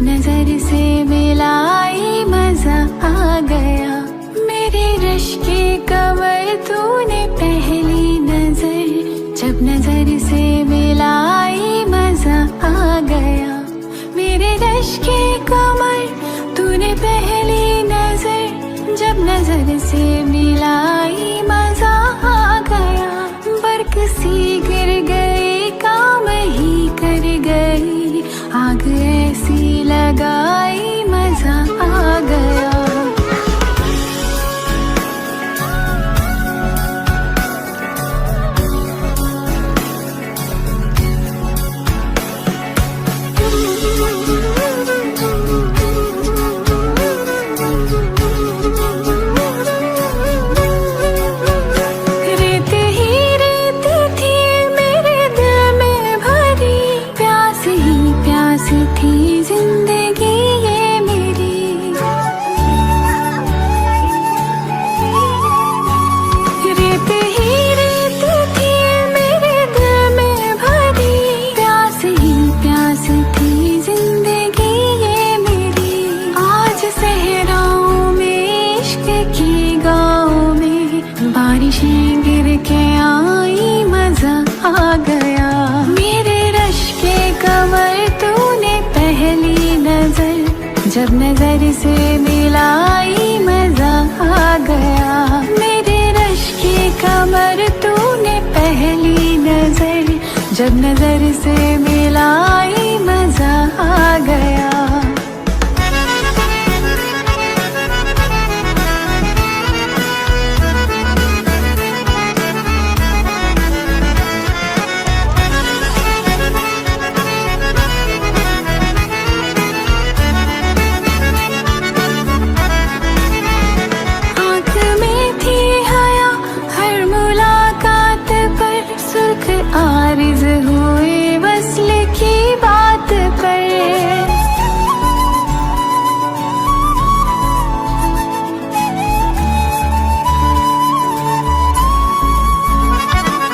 नजर से मिलाई मजा आ गया। मेरे रश के कमर तूने पहली नजर, जब नजर से मिलाई मजा आ गया। मेरे रश के कमर तूने पहली नजर, जब नजर से मिलाई मजा आ गया। बरक सी गिर गई, काम ही कर गई, आग ऐसी लगाई मजा आ गया। थी जिंदगी ये मेरी, रेत ही रेत थी मेरे दिल में भरी, प्यास ही प्यास थी जिंदगी ये मेरी। आज सहराओं में इश्क की गाँव में बारिशें गिर के आई, मजा आ गया। मेरे रश के कमर तूने पहली नजर, जब नजर से मिलाई मजा आ गया। मेरे रश की कमर तूने पहली नजर, जब नजर से मिलाई मजा आ गया। आरिज़ हुए वस्ल की बात पर,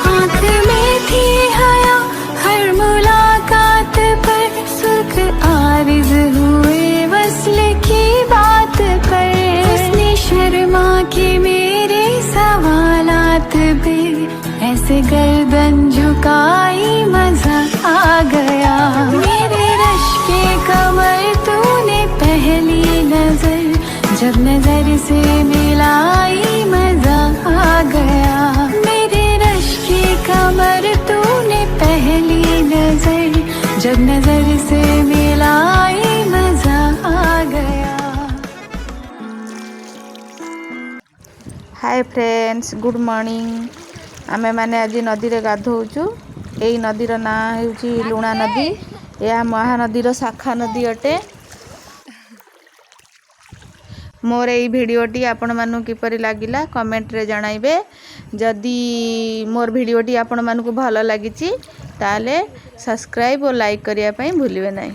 आँख में थी हया हर मुलाकात पर, सुख आरिज़ हुए वस्ल की बात पर। उसने शर्मा के मेरे सवालात पे ऐसे गर्दन झुकाई, मजा आ गया। मेरे रश के कमर तूने पहली नजर, जब नजर से मिलाई मजा आ गया। मेरे रश के कमर तूने पहली नजर, जब नजर से मिलाई मजा आ गया। Hi friends, good morning. आमे माने आज नदी रे गाधोचु। एई नदीर ना हेउची लुणा नदी। यह महानदीर शाखा नदी अटे। मोर एई भिडियोटी आपण मानु किपरि लागिला कमेंट रे जणाइबे। जदि मोर भिडियोटी आपण मानु को भलो लागिची ताले सब्सक्राइब और लाइक करिया पई भूलिबे नाही।